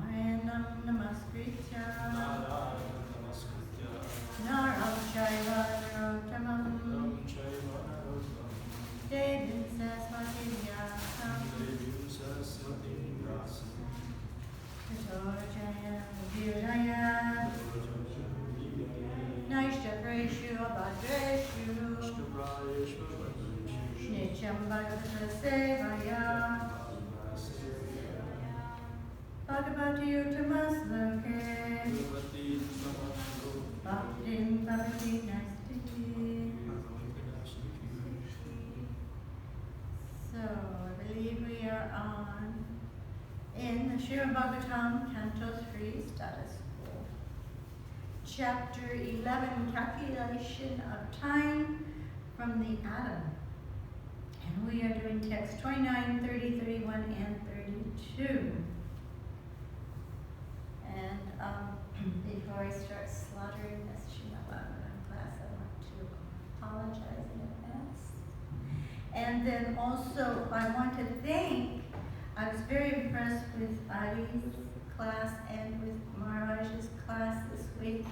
Nayanam namaskritya Naram chaiva narottamam Devim saraswati vyasam Tato jaya viraya Naishtapreshu abhadreshu Nityam bhagavata sevaya Bhagavati uttamasloke Bhaktin bhavati nastiti. So, I believe we are on in the Srimad Bhagavatam, Canto 3, Status Quo. Chapter 11, Calculation of Time from the Atom. And we are doing text 29, 30, 31, and 32. And before I start slaughtering this Srimad Bhagavatam class, I want to apologize in advance. And then also, I want to thank, I was very impressed with Adi's class and with Maharaj's class this week.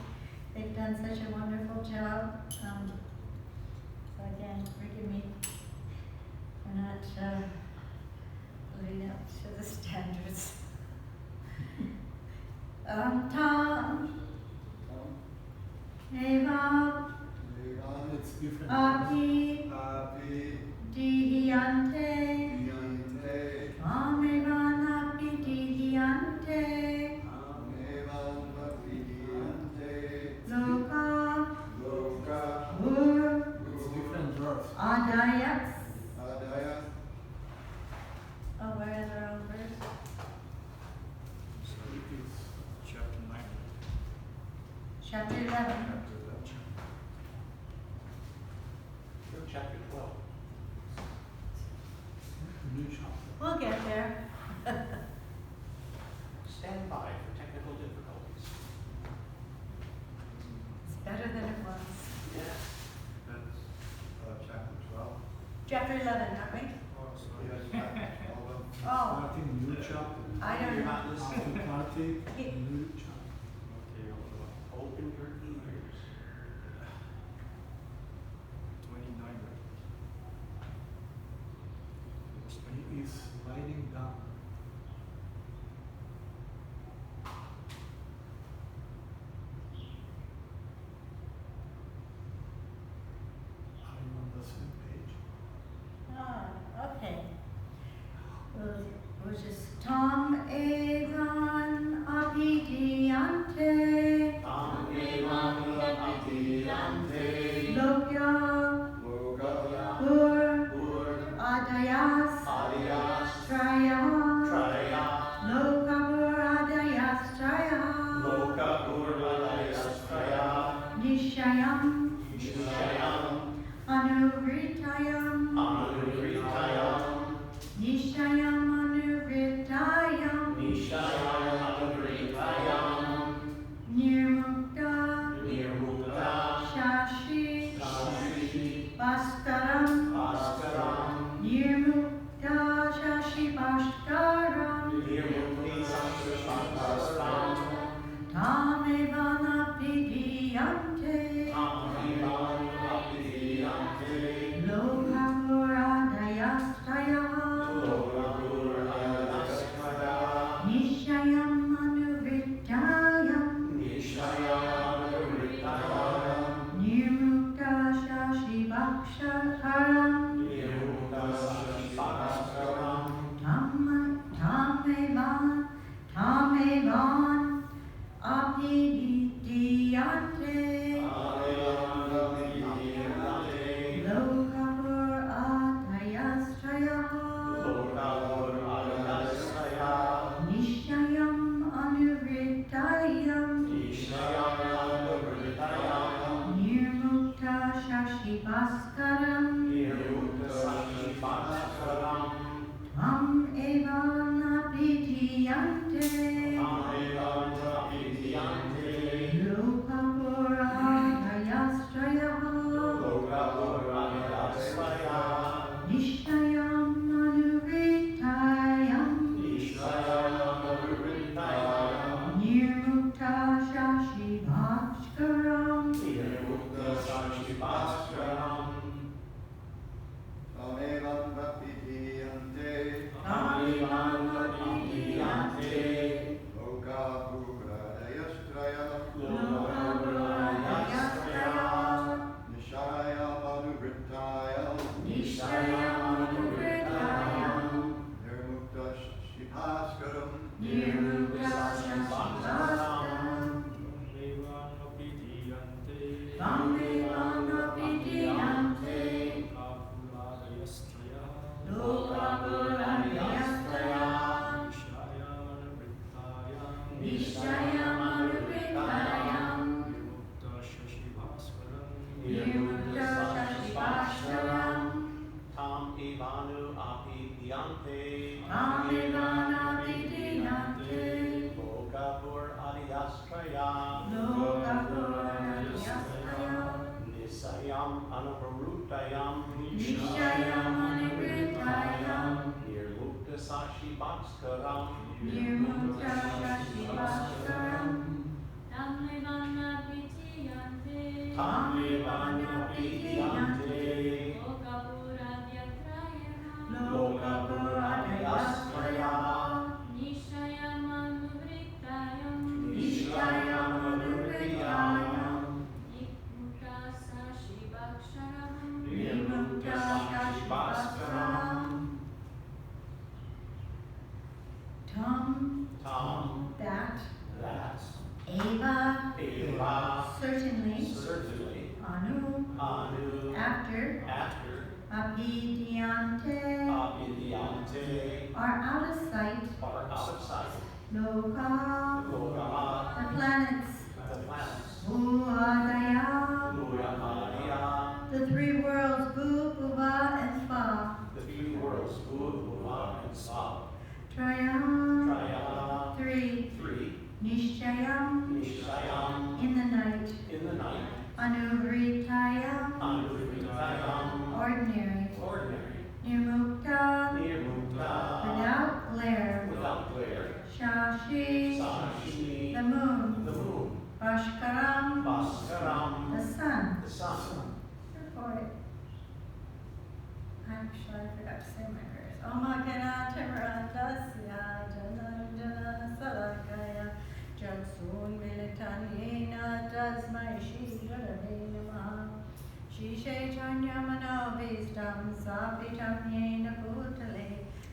They've done such a wonderful job. So again, forgive me for not living up to the standards. Tam Eva Api Dihiyante Tam Eva Api Dihiyante Loka Ur Adayas. Oh, where are the wrong verse? Chapter 11. Chapter 12. New chapter. We'll get there. Stand by for technical difficulties. It's better than it was. Yes. That's chapter 12. Chapter 11, aren't we? Yes, chapter 12. Oh. Starting new chapter. I don't You're know. not listening. After party, new chapter. Okay, open your ears. 29. He is writing down. Are you on the same page? Ah, okay. We'll just Tom Evan Apidiante Lokya Ur Adayas Traya Loka Ur Adayas Traya Nishayam Anuvritayam Nishayam Anuvritayam Nirmukta Shashi Bhaskaram Nirmukta Shashi Bhaskaram Tamevana Pidiyante Lokapuradayastaya Nishayam Anuvritayam Nirmukta Shashi Bhaskaram Tamevan Apidiyante Lokapur Adayastaya Nishayam Anuvritayam Nirmukta Shashi Bhaskaram Tam Evan Apidiyante Lokapur Adayastaya Nishayam Anuvritayam Nirmuktasashibhastam. Devangapidiyante. Vamevangapidiyante. Kapuradayasthaya. Lokapuradayasthaya. Nishayamanavrittayam. Nishayamanavrittayam. Nirmuktasashibhaswaram. Nirmuktasashibhastam. Tam evanu apidiyante. Vamevangapidiyante. Lokapur adiyastraya. Lokapuradayasthaya. Nisayam anuparutayam. Nishayamanavrittayam. Nirmuktasashibhaskaram. Nirmuktasashibhastam. Dhammavannapitiyante. Tamevangapidiyante. Lokapuradayasthaya. Nishayamanavrittayam. Nishayamanavrittayam. Nikmutasashibhaksharam. Nirmuktasashibhastam. Tam, Tam, that, that, eva, eva, certainly, certainly, anu, anu, after, apidiante, apidiyante, are out of sight, are out of sight. loka, Lokaha, the planets, the planets, Bhuadaya, Bhuyanaya, the three worlds, Bhu, Bhuva, and Sva, the three worlds, Bhuva and Sva, Trayam, Traya, three, three, Nishayam, Nishayam, in the night, in the night, Anuvritayam, Anuvritayam, ordinary, ordinary, Nirmukta, Nirmukta, without glare, without glare, Shashi, Sashi, the moon, the moon, Bhaskaram, Bhaskaram, the sun. the sun. Report. Actually, I forgot to say my prayers. Om Gana Tamarantasya Janandana Salakaya Jagsun Militanyena Tasmai Shri Gurave Namaha Shri Chaitanya Manovistam Sapitam Yena Bhutale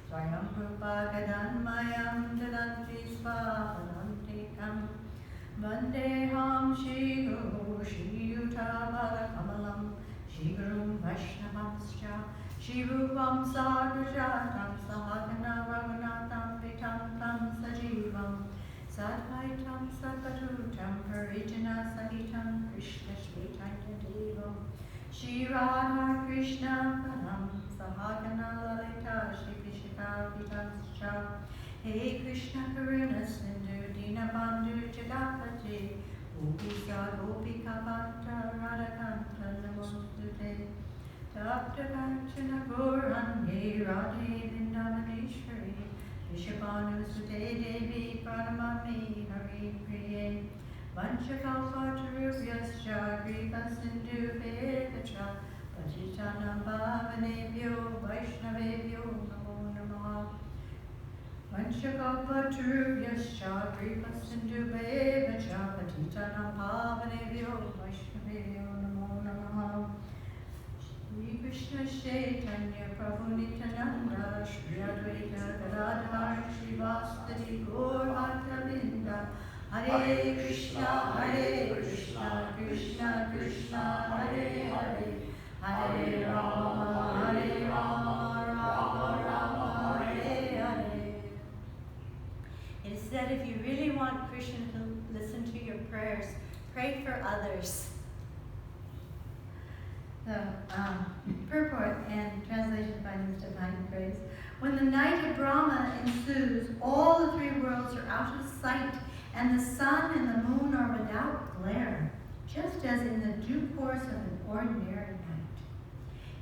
Swayam Rupa Gadanmayam Dadanti Svahanantikam Vandeham Shri Guru Shri Yuta Kamalam Shri Gurum Vaishnavamscha Shri Rupam Sagrajatam Sahagana Raghunatham Vitam Tam Sajivam Sadvaitam Sadvatutam Parijana Sahitam Krishna Chaitanya Devam Shri Radha Krishna Padam Sahagana Lalita Shri Krishna Vitamscha Hey Krishna Karuna Sindhu Dinabandhu Jagapati Gopika Gopika Bhatta Radhakanta Namostute Tapta Kanchana Gauranye Radhe Vrindavaneshwari Vishabhanusute Devi Pranamami Hari Priye Vanchakalpatarubhyascha Kripa Sindhu Vedacha Patitanam Bhavanebhyo Vaishnavebhyo Namo Namaha Vanchakalpatarubhyascha Kripa Sindhu Vedacha Patitanam Bhavanebhyo Vaishnavebhyo Namo Namaha Shri Krishna Chaitanya Prabhu Nityananda Shri Advaita Gadadhar Shri Vasudeva Gaur Bhaktavinda Hare Krishna Krishna Krishna Hare Hare Hare Rama Rama Rama Hare Hare. It is said if you really want Krishna to listen to your prayers, pray for others. The purport and translation by Mr. Divine Praise. When the night of Brahma ensues, all the three worlds are out of sight, and the sun and the moon are without glare, just as in the due course of an ordinary night.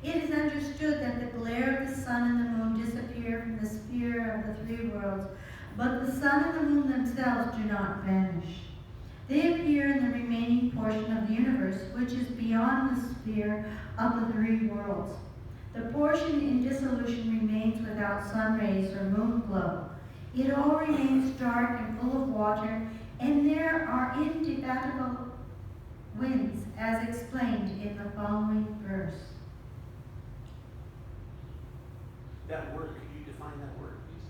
It is understood that the glare of the sun and the moon disappear from the sphere of the three worlds, but the sun and the moon themselves do not vanish. They appear in the remaining portion of the universe, which is beyond the sphere of the three worlds. The portion in dissolution remains without sun rays or moon glow. It all remains dark and full of water, and there are indefatigable winds, as explained in the following verse. That word, could you define that word, please?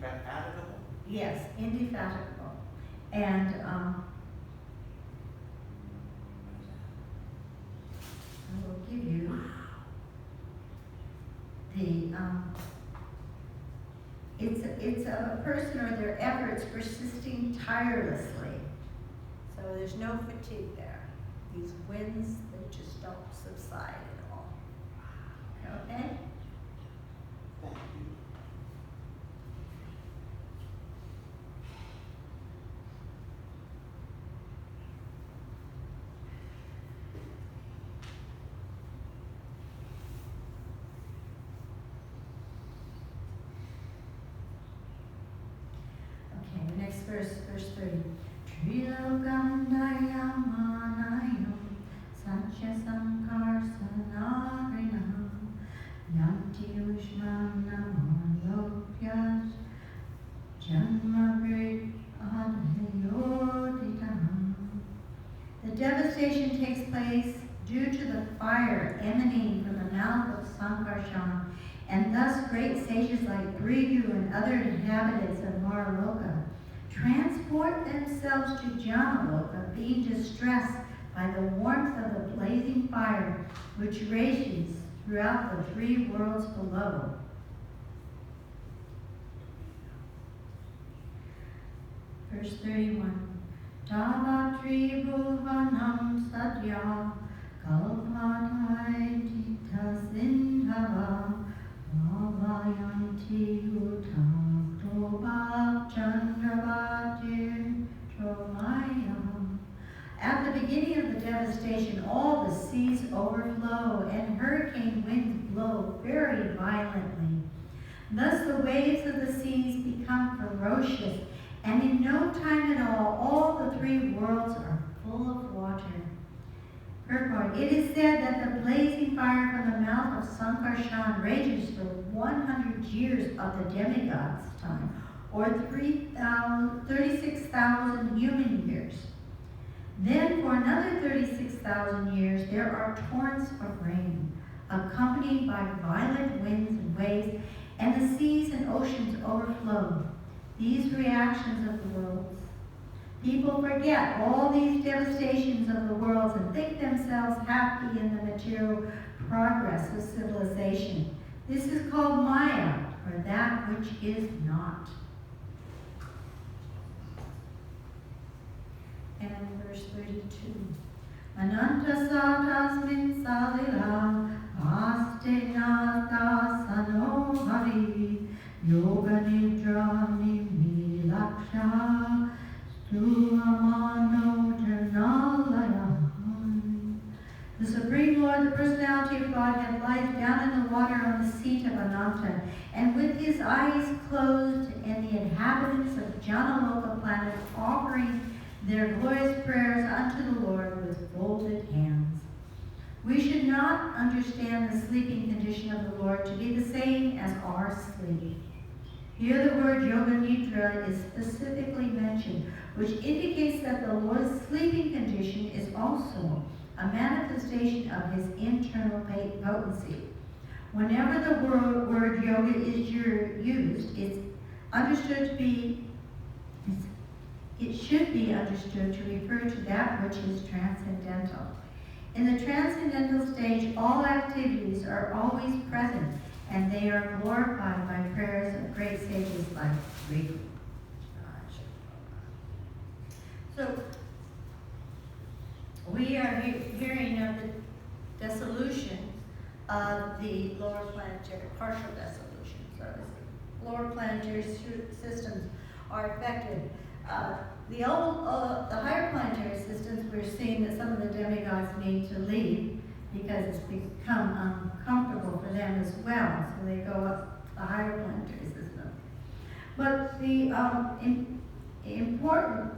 Indefatigable? Yes, indefatigable. And I will give you the, it's a person or their efforts persisting tirelessly. So there's no fatigue there. These winds, they just don't subside at all. Okay? Thank you. Okay, the next verse 30. Trilokandayamanayam Satya Sankar Sanarinam Yanti Ushman Namalopyas Janma Brit Adhayoditam. The devastation takes place due to the fire emanating from the mouth of Sankarshan, and thus great sages like Brigu and other inhabitants of Maraloka transport themselves to Janaloka, being distressed by the warmth of the blazing fire which rages throughout the three worlds below. Verse 31. Tavatri Bhuvanam Sadya Kalpatai Tita Sindhava Navayanti Utam Tobab Chandravatir Tromayam. At the beginning of the devastation, all the seas overflow and hurricane winds blow very violently. Thus the waves of the seas become ferocious, and in no time at all the three worlds are full of water. Purport. It is said that the blazing fire from the mouth of Sankarshan rages for 100 years of the demigod's time, or 36,000 human years. Then for another 36,000 years there are torrents of rain, accompanied by violent winds and waves, and the seas and oceans overflow. These reactions of the worlds. People forget all these devastations of the worlds and think themselves happy in the material progress of civilization. This is called Maya, or that which is not. And verse 32. Ananta satasmin salilam aste nata sano hari yoga nidra nimilaksha stuamano janalayan. The Supreme Lord, the Personality of Godhead, lies down in the water on the seat of Ananta, and with his eyes closed, and the inhabitants of Janaloka planet offering their glorious prayers unto the Lord with folded hands. We should not understand the sleeping condition of the Lord to be the same as our sleep. Here the word Yoga Nidra is specifically mentioned, which indicates that the Lord's sleeping condition is also a manifestation of his internal potency. Whenever the word yoga is used, it should be understood to refer to that which is transcendental. In the transcendental stage, all activities are always present, and they are glorified by prayers of great sages like Riku. So, we are hearing of the dissolution of the lower planetary, partial dissolution. So, lower planetary systems are affected. The higher planetary systems, we're seeing that some of the demigods need to leave because it's become uncomfortable for them as well. So they go up the higher planetary system. But the important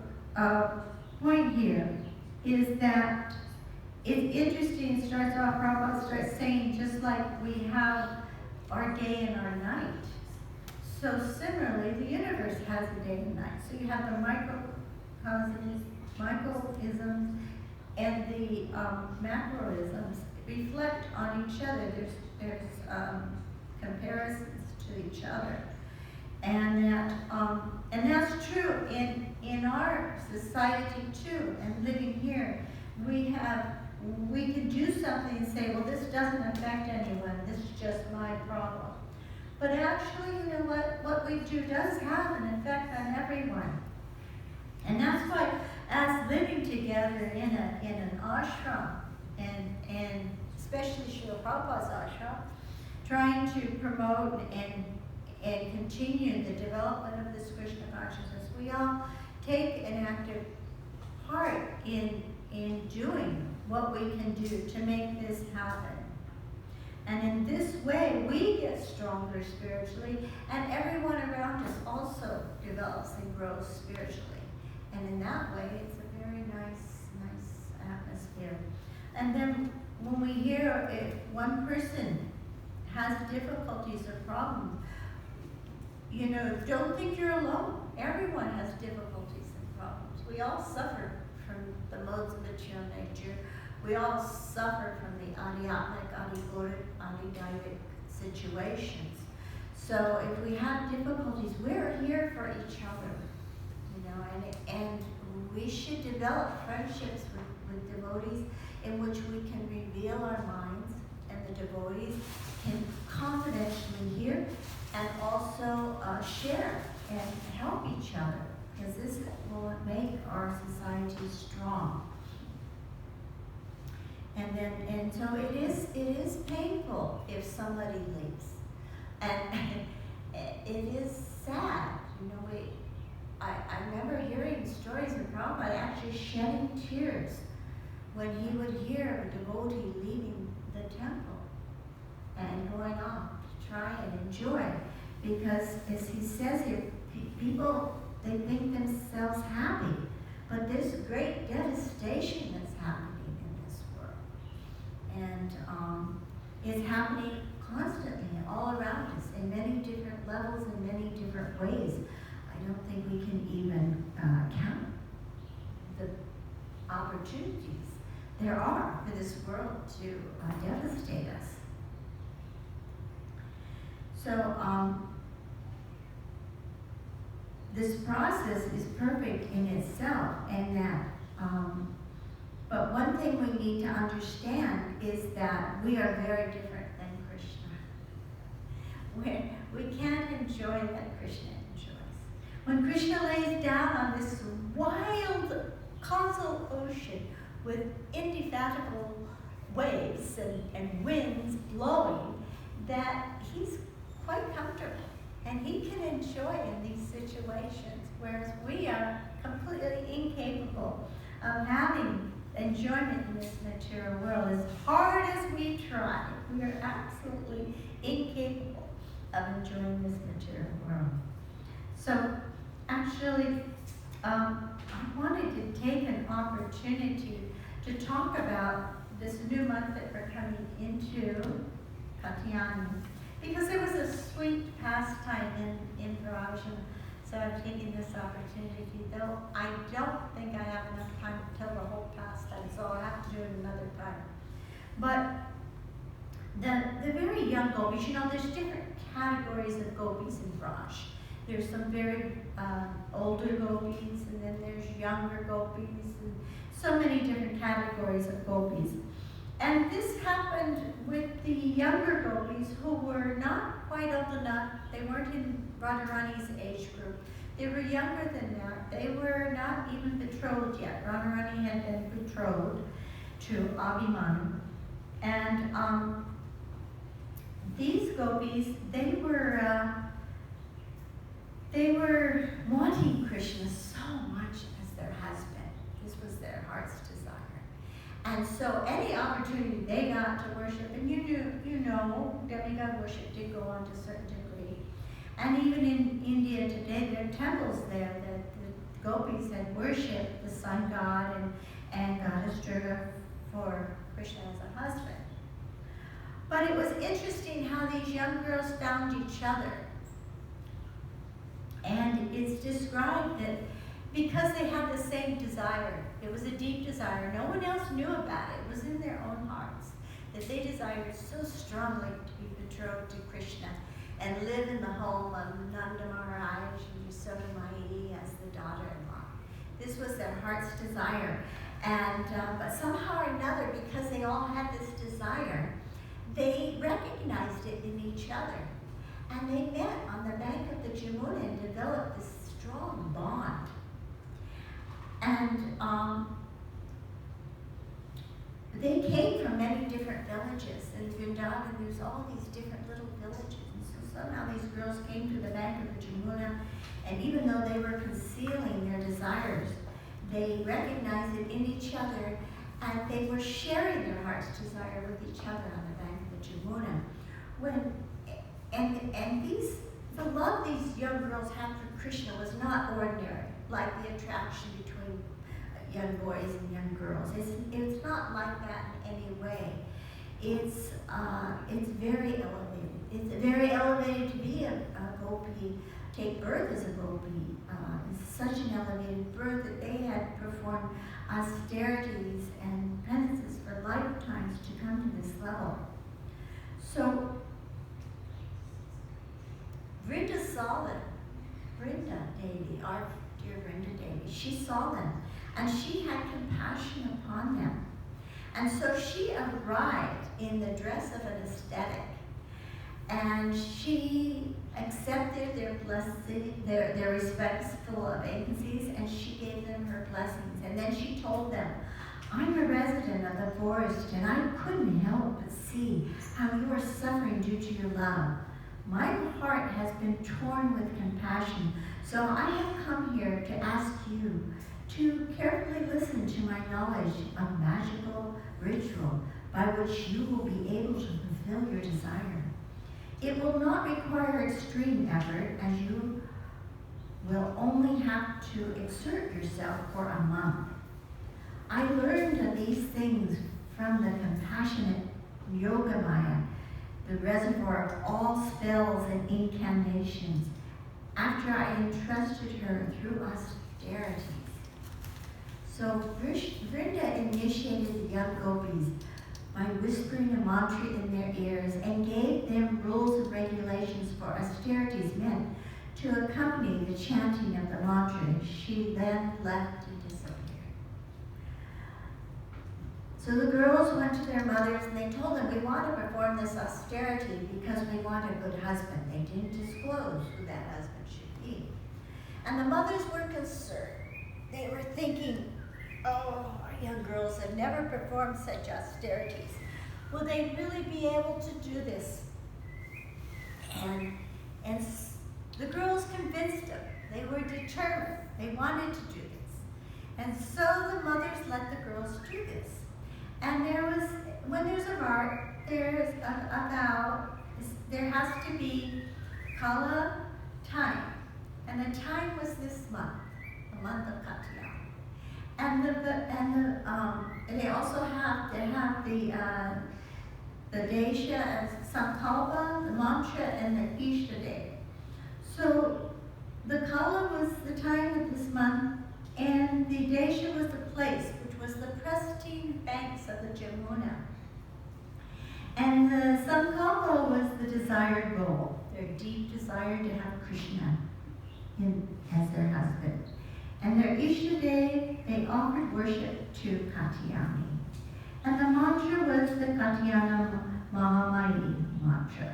point here is that it's interesting. It starts off, Prabhupada starts saying, just like we have our day and our night. So similarly, the universe has a day and night. So you have the microisms and the macroisms reflect on each other. There's comparisons to each other. And that in our society too, and living here, we can do something and say, well, this doesn't affect anyone, this is just my problem. But actually, you know what we do does have an effect on everyone. And that's why, as living together in an ashram, and especially Srila Prabhupada's ashram, trying to promote and continue the development of this Krishna consciousness, we all take an active part in doing what we can do to make this happen. And in this way, we get stronger spiritually, and everyone around us also develops and grows spiritually. And in that way, it's a very nice atmosphere. And then when we hear if one person has difficulties or problems, you know, don't think you're alone. Everyone has difficulties and problems. We all suffer from the modes of material nature. We all suffer from the adhyatmic, adhigoric, adhidaivic situations. So if we have difficulties, we're here for each other, you know, and we should develop friendships with devotees in which we can reveal our minds, and the devotees can confidentially hear and also share and help each other, because this will make our society strong. And so it is painful if somebody leaves, and it is sad. You know, I remember hearing stories of Prabhupada actually shedding tears when he would hear a devotee leaving the temple and going off to try and enjoy, because as he says here, people, they think themselves happy, but there's great devastation that's happening in this world, and it's happening constantly all around us in many different levels, in many different ways. I don't think we can even count the opportunities there are for this world to devastate us. So this process is perfect in itself, and that, but one thing we need to understand is that we are very different than Krishna. We can't enjoy that Krishna enjoys. When Krishna lays down on this wild causal ocean with indefatigable waves and winds blowing, that he's quite comfortable and he can enjoy in these situations, whereas we are completely incapable of having enjoyment in this material world. As hard as we try, we are absolutely incapable of enjoying this material world. So actually, I wanted to take an opportunity to talk about this new month that we're coming into, Katyayani, because there was a sweet pastime in Virajam, so I'm taking this opportunity, though I don't think I have enough time to tell the whole pastime, so I'll have to do it another time. But the very young gopis, you know, there's different categories of gopis in Vraj. There's some very older gopis, and then there's younger gopis, and so many different categories of gopis. And this happened with the younger gopis who were not quite old enough. They weren't in Radharani's age group. They were younger than that. They were not even betrothed yet. Radharani had been betrothed to Abhimanyu. And these gopis, they were wanting Krishna so much as their husband. This was their heart's desire. And so any opportunity they got to worship, and you know, demigod worship did go on to a certain degree. And even in India today, there are temples there that the gopis had worshipped the sun god and goddess Durga for Krishna as a husband. But it was interesting how these young girls found each other. And it's described that because they had the same desire, it was a deep desire, no one else knew about it, it was in their own hearts, that they desired so strongly to be betrothed to Krishna and live in the home of Nanda Maharaj and Yasoda Mai as the daughter-in-law. this was their heart's desire. And, but somehow or another, because they all had this desire, they recognized it in each other. And they met on the bank of the Jamuna and developed this strong bond. And they came from many different villages. In Vrindavan, there's all these different little villages. And so somehow these girls came to the bank of the Jamuna, and even though they were concealing their desires, they recognized it in each other, and they were sharing their heart's desire with each other on the bank of the Jamuna. The love these young girls had for Krishna was not ordinary, like the attraction between young boys and young girls. It's not like that in any way. It's very elevated. It's very elevated to be a gopi, take birth as a gopi. It's such an elevated birth that they had performed austerities and penances for lifetimes to come to this level. So Vrinda saw them. Vrinda Devi, our dear Vrinda Devi, she saw them, and she had compassion upon them. And so she arrived in the dress of an ascetic, and she accepted their blessing, their respectful obeisances, and she gave them her blessings. And then she told them, I'm a resident of the forest, and I couldn't help but see how you are suffering due to your love. My heart has been torn with compassion, so I have come here to ask you to carefully listen to my knowledge of magical ritual by which you will be able to fulfill your desire. It will not require extreme effort, as you will only have to exert yourself for a month. I learned of these things from the compassionate Yogamaya, the reservoir of all spells and incantations, after I entrusted her through austerities. So Vrinda initiated the young gopis by whispering a mantra in their ears and gave them rules and regulations for austerities meant to accompany the chanting of the mantra. She then left and disappeared. So the girls went to their mothers and they told them, we want to perform this austerity because we want a good husband. They didn't disclose who that husband should be. And the mothers were concerned. They were thinking, oh, our young girls have never performed such austerities. Will they really be able to do this? And the girls convinced them. They were determined. They wanted to do this. And so the mothers let the girls do this. And when there's a art, there's a vow, there has to be kala time. And the time was this month, the month of Katya. And they also have the Desha and Sankalpa, the mantra, and the Ishta day. So the Kala was the time of this month, and the Desha was the place, which was the pristine banks of the Jamuna. And the Sankalpa was the desired goal, their deep desire to have Krishna as their husband. And their Ishta day, they offered worship to Katyayani. And the mantra was the Katyayana Mahamaya mantra.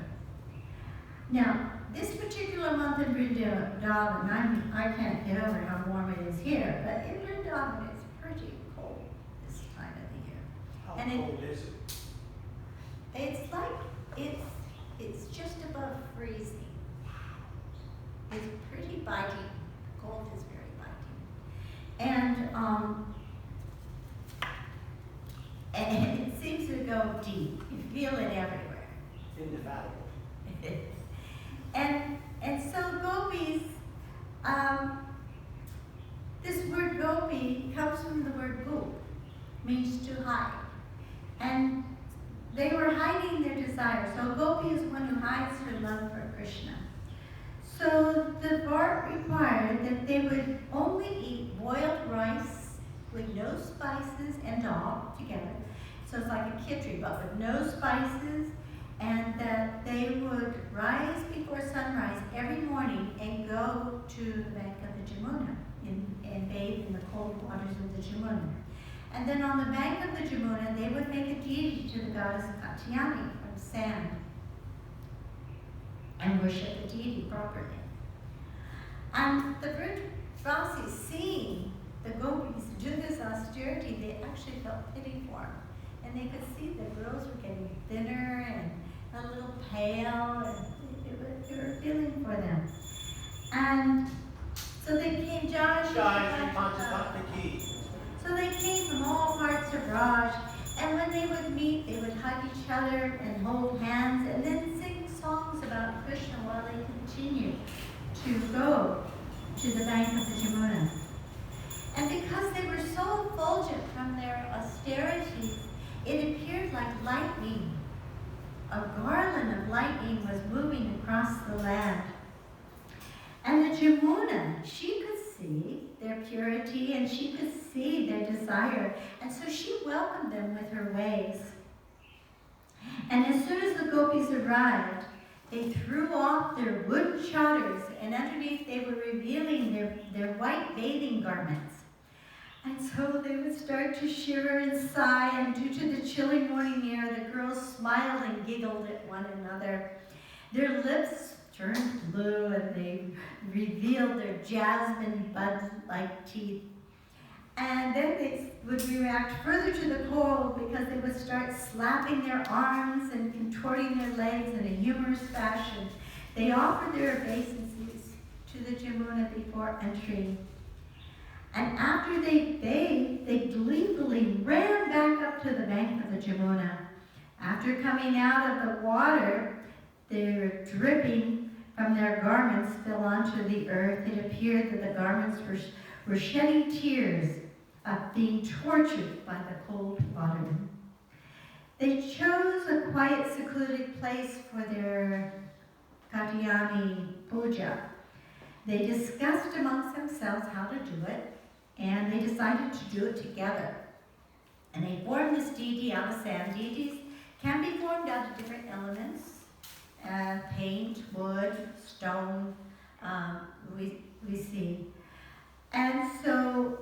Now, this particular month in Vrindavan, I can't get over how warm it is here, but in Vrindavan it's pretty cold this time of the year. How And cold is it? It's like, it's just above freezing. It's pretty biting. Cold is very biting. And it seems to go deep. You feel it everywhere. Indefatigable. And so gopis, this word gopi comes from the word goop, means to hide. And they were hiding their desire. So gopi is one who hides her love for Krishna. So the Bart required that they would only eat boiled rice with no spices and dal together. So it's like a khichdi, but with no spices, and that they would rise before sunrise every morning and go to the bank of the Jamuna. and bathe in the cold waters of the Jamuna. And then on the bank of the Jamuna, they would make a deity to the goddess Katyayani from sand and worship the deity properly. And the Vrajavasis, seeing the gopis do this austerity, they actually felt pity for them. And they could see the girls were getting thinner and a little pale, and they were feeling for them. And so they came, so they came from all parts of Raj, and when they would meet, they would hug each other and hold hands, and then sing songs about Krishna while they continued to go to the bank of the Jamuna. And because they were so effulgent from their austerities, it appeared like lightning. A garland of lightning was moving across the land. And the Jamuna, she could see their purity and she could see their desire. And so she welcomed them with her waves. And as soon as the gopis arrived, they threw off their wooden chaudars, and underneath they were revealing their white bathing garments. And so they would start to shiver and sigh, and due to the chilly morning air, the girls smiled and giggled at one another. Their lips turned blue, and they revealed their jasmine bud-like teeth. And then they would react further to the cold because they would start slapping their arms and contorting their legs in a humorous fashion. They offered their obeisances to the Jamuna before entering. And after they bathed, they gleefully ran back up to the bank of the Jamuna. After coming out of the water, their dripping from their garments fell onto the earth. It appeared that the garments were shedding tears of being tortured by the cold water. They chose a quiet, secluded place for their Katyayani puja. They discussed amongst themselves how to do it, and they decided to do it together. And they formed this deity out of sand. Deities can be formed out of different elements, paint, wood, stone, we see. And so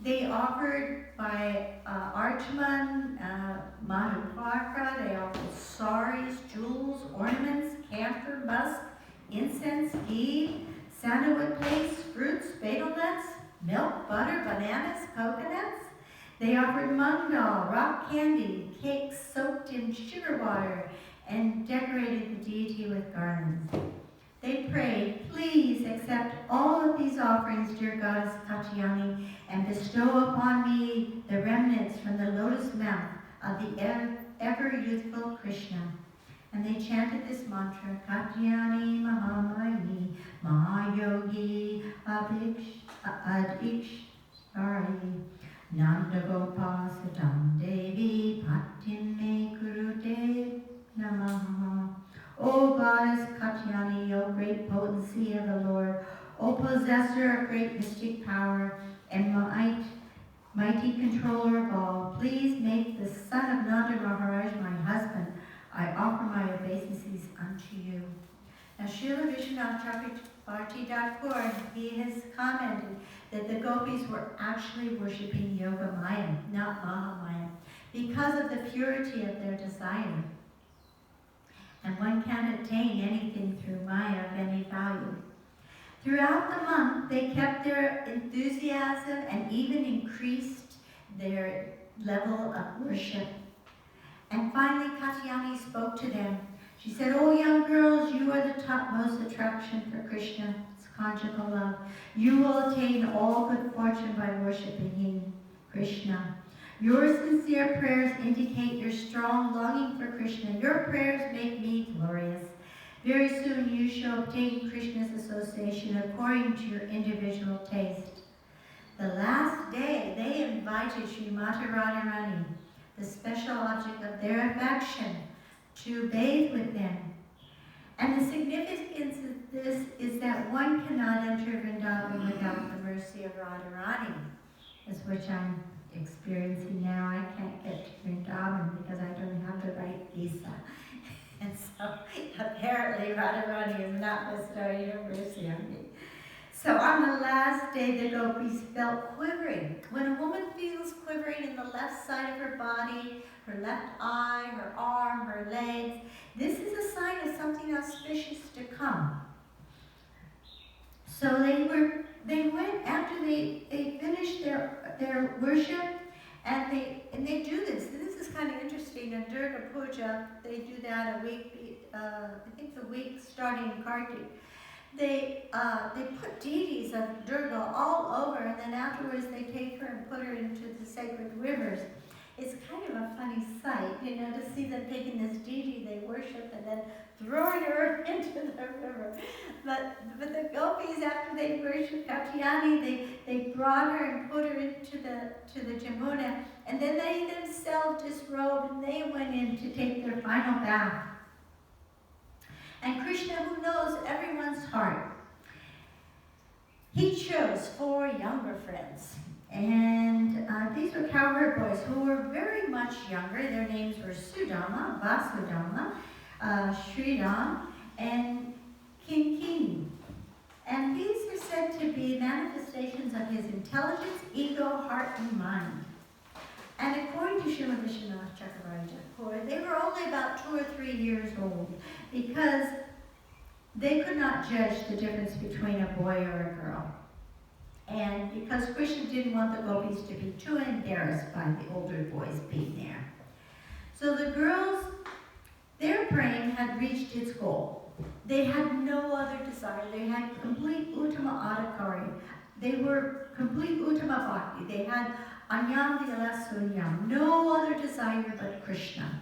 they offered by Archman, Madhupaka, they offered saris, jewels, ornaments, camphor, musk, incense, ghee, sandalwood paste, fruits, betel nuts, milk, butter, bananas, coconuts. They offered mung dal, rock candy, cakes soaked in sugar water, and decorated the deity with garlands. They prayed, "Please accept all of these offerings, dear goddess Katyayani, and bestow upon me the remnants from the lotus mouth of the ever-youthful Krishna." And they chanted this mantra, Katyayani Mahamayani Mahayogi Adikshari Nandagopa Satam Devi Patin Me Kurute Namaha. O goddess Katyayani, O great potency of the Lord, O possessor of great mystic power and mighty controller of all, please make the son of Nanda Maharaj my husband. I offer my obeisances unto you. Now, Srila Vishwanath Chakravarti Thakur, he has commented that the gopis were actually worshipping Yoga Maya, not Mahamaya, because of the purity of their desire. And one can't attain anything through Maya of any value. Throughout the month, they kept their enthusiasm and even increased their level of worship. And finally, Katyayani spoke to them. She said, "O young girls, you are the topmost attraction for Krishna's conjugal love. You will attain all good fortune by worshiping Krishna. Your sincere prayers indicate your strong longing for Krishna. Your prayers make me glorious. Very soon you shall obtain Krishna's association according to your individual taste." The last day, they invited Srimati Radharani, the special object of their affection, to bathe with them. And the significance of this is that one cannot enter Vrindavan without the mercy of Radharani, as which I'm experiencing now. I can't get to Vrindavan because I don't have the right visa. And so apparently Radharani is not bestowing her mercy on me. So on the last last day, the gopis felt quivering. When a woman feels quivering in the left side of her body, her left eye, her arm, her legs, this is a sign of something auspicious to come. So they went after they finished their worship, and they do this. And this is kind of interesting. In Durga Puja, they do that a week. I think the week starting in Kartik. They put deities of Durga all over, and then afterwards they take her and put her into the sacred rivers. It's kind of a funny sight, to see them taking this deity they worship and then throwing her into the river. But the gopis, after they worshiped Katyayani, they brought her and put her into the Jamuna, and then they themselves disrobed and they went in to take their final bath. And Krishna, who knows everyone's heart, he chose 4 younger friends. And these were cowherd boys who were very much younger. Their names were Sudama, Vasudama, Sridham, and Kinkini. And these are said to be manifestations of his intelligence, ego, heart, and mind. And according to Srimad Vishwanath Chakravarti Thakur, they were only about 2 or 3 years old because they could not judge the difference between a boy or a girl. And because Krishna didn't want the gopis to be too embarrassed by the older boys being there. So the girls, their praying had reached its goal. They had no other desire. They had complete Uttama Adhikari. They were complete Uttama Bhakti. They had Anyam Dila Sunyam, no other desire but Krishna.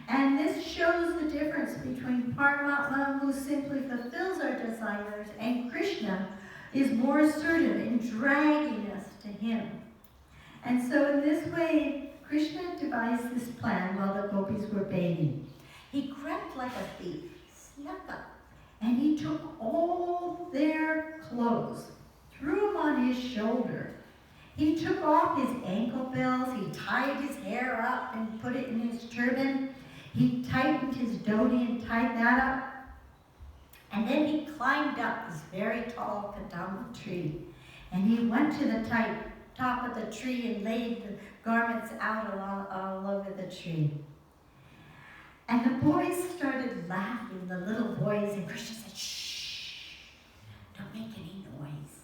And this shows the difference between Paramatma, who simply fulfills our desires, and Krishna is more assertive in dragging us to him. And so in this way, Krishna devised this plan while the gopis were bathing. He crept like a thief, snuck up, and he took all their clothes, threw them on his shoulder. He took off his ankle bells, he tied his hair up and put it in his turban. He tightened his dhoti and tied that up. And then he climbed up this very tall kadamba tree. And he went to the top of the tree and laid the garments out all over the tree. And the boys started laughing, the little boys, and Krishna said, "Shh, don't make any noise."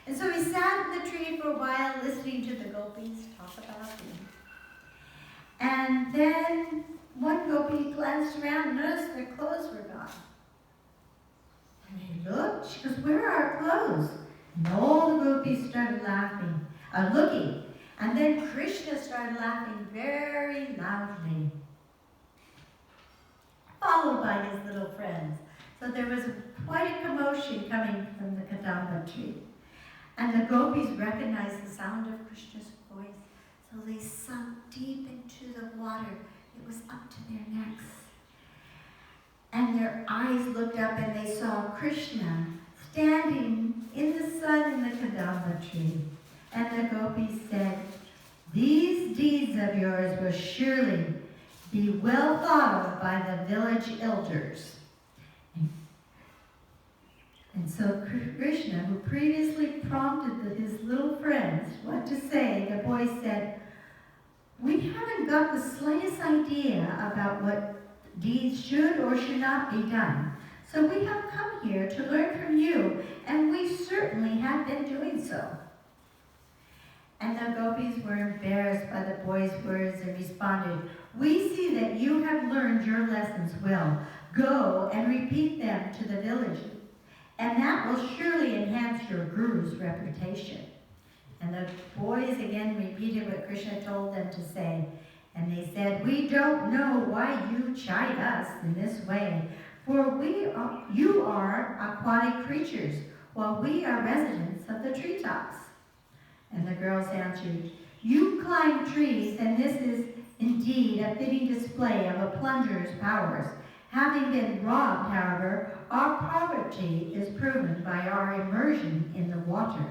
And so he sat in the tree for a while, listening to the gopis talk about him. And then one gopi glanced around and noticed their clothes were gone. And he looked, she goes, "Where are our clothes?" And all the gopis started laughing, looking. And then Krishna started laughing very loudly, followed by his little friends. So there was quite a commotion coming from the kadamba tree. And the gopis recognized the sound of Krishna's voice. So they sunk deep into the water. It was up to their necks. And their eyes looked up and they saw Krishna standing in the sun in the kadamba tree. And the gopis said, "These deeds of yours will surely be well thought of by the village elders." And so Krishna, who previously prompted his little friends what to say, the boy said, "We haven't got the slightest idea about what deeds should or should not be done. So we have come here to learn from you, and we certainly have been doing so." And the gopis were embarrassed by the boy's words and responded, "We see that you have learned your lessons well. Go and repeat them to the village, and that will surely enhance your guru's reputation." And the boys again repeated what Krishna told them to say. And they said, "We don't know why you chide us in this way, for you are aquatic creatures, while we are residents of the treetops." And the girls answered, "You climb trees, and this is indeed a fitting display of a plunderer's powers. Having been robbed, however, our poverty is proven by our immersion in the water."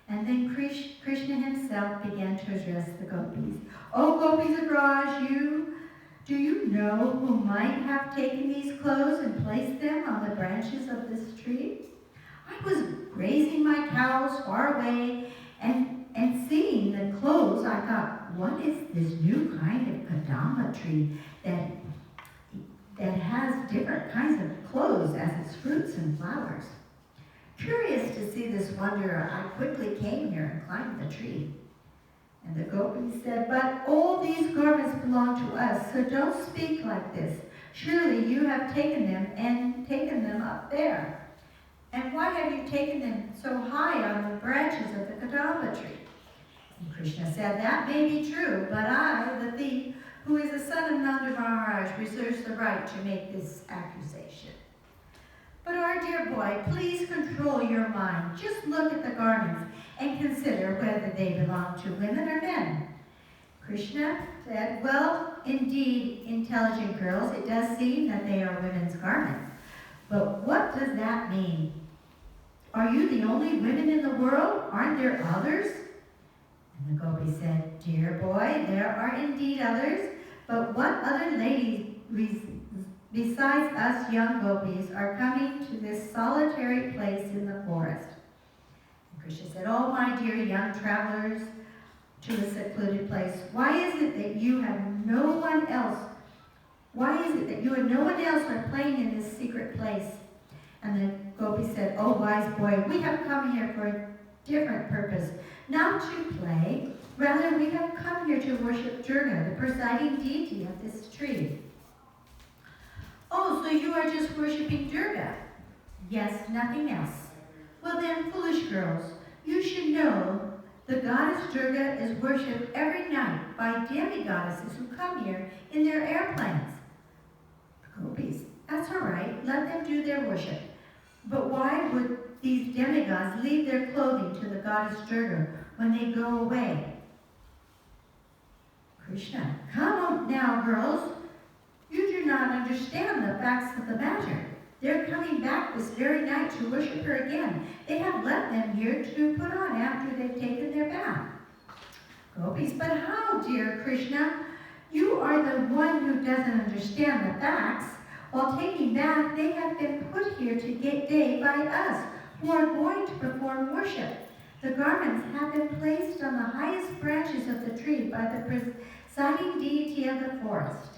And then Krishna himself began to address the gopis. "O gopis of Raj, do you know who might have taken these clothes and placed them on the branches of this tree? I was grazing my cows far away, and seeing the clothes, I thought, what is this new kind of kadamba tree that has different kinds of clothes as its fruits and flowers? Curious to see this wonder, I quickly came here and climbed the tree. And the gopi said, but all these garments belong to us, so don't speak like this. Surely you have taken them up there. And why have you taken them so high on the branches of the kadamba tree? And Krishna said, that may be true, but I, the thief, who is the son of Nanda Maharaj, reserves the right to make this accusation. But our dear boy, please control your mind. Just look at the garments and consider whether they belong to women or men. Krishna said, well, indeed, intelligent girls, it does seem that they are women's garments. But what does that mean? Are you the only women in the world? Aren't there others? And the gopi said, dear boy, there are indeed others, but what other ladies besides us young gopis are coming to this solitary place in the forest? And Krishna said, oh, my dear young travelers to a secluded place, why is it that you have no one else? Why is it that you and no one else are playing in this secret place? And the gopi said, oh, wise boy, we have come here for a different purpose, not to play. Rather, we have come here to worship Durga, the presiding deity of this tree. Oh, so you are just worshiping Durga? Yes, nothing else. Well then, foolish girls, you should know the goddess Durga is worshipped every night by demigoddesses who come here in their airplanes. The gopis, that's all right, let them do their worship. But why would these demigods leave their clothing to the goddess Durga when they go away? Krishna, come on now, girls. You do not understand the facts of the matter. They're coming back this very night to worship her again. They have left them here to put on after they've taken their bath. Gopis, but how, dear Krishna? You are the one who doesn't understand the facts. While taking bath, they have been put here to get day by us, who are going to perform worship. The garments have been placed on the highest branches of the tree by the presiding deity of the forest.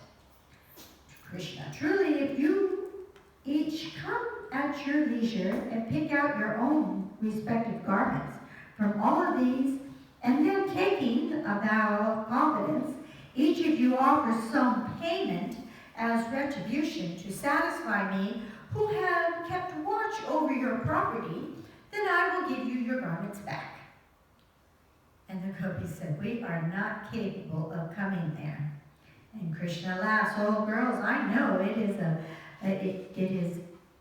Krishna, truly, if you each come at your leisure and pick out your own respective garments from all of these, and then taking a vow of confidence, each of you offers some payment as retribution to satisfy me, who have kept watch over your property, then I will give you your garments back. And the gopi said, we are not capable of coming there. And Krishna laughs, oh girls, I know it is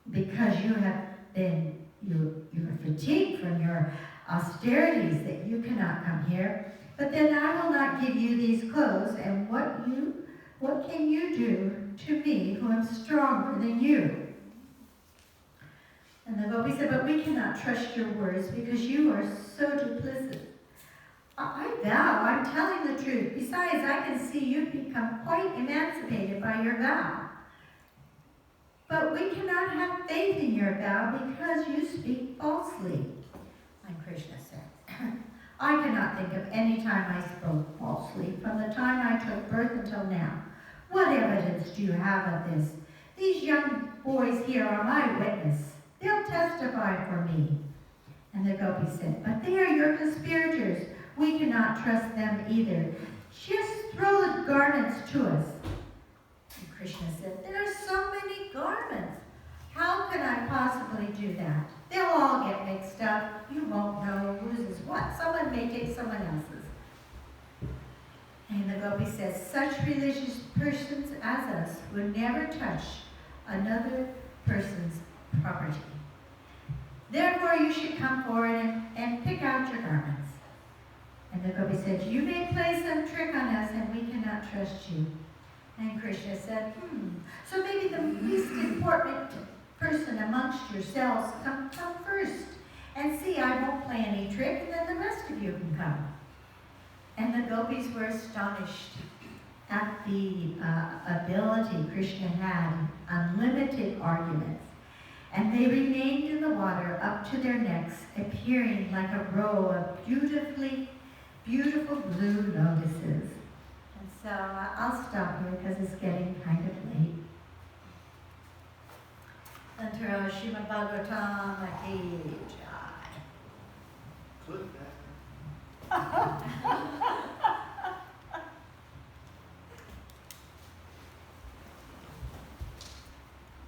because you have been, you are fatigued from your austerities that you cannot come here. But then I will not give you these clothes, and what can you do to me who am stronger than you? And the gopi said, but we cannot trust your words because you are so duplicitous. I vow, I'm telling the truth. Besides, I can see you've become quite emancipated by your vow. But we cannot have faith in your vow because you speak falsely. And Krishna said, I cannot think of any time I spoke falsely from the time I took birth until now. What evidence do you have of this? These young boys here are my witness. They'll testify for me. And the gopi said, but they are your conspirators. We cannot trust them either. Just throw the garments to us. And Krishna said, there are so many garments. How can I possibly do that? They'll all get mixed up. You won't know whose is what. Someone may take someone else's. And the gopi says, such religious persons as us would never touch another person's property. Therefore, you should come forward and pick out your garments. And the gopi said, you may play some trick on us and we cannot trust you. And Krishna said, so maybe the least important person amongst yourselves come first. And see, I won't play any trick, and then the rest of you can come. And the gopis were astonished at the ability Krishna had, unlimited arguments. And they remained in the water up to their necks, appearing like a row of beautiful blue lotuses. And so I'll stop here because it's getting kind of late. Antara Srimad Bhagavatam Ki Jai. Click that.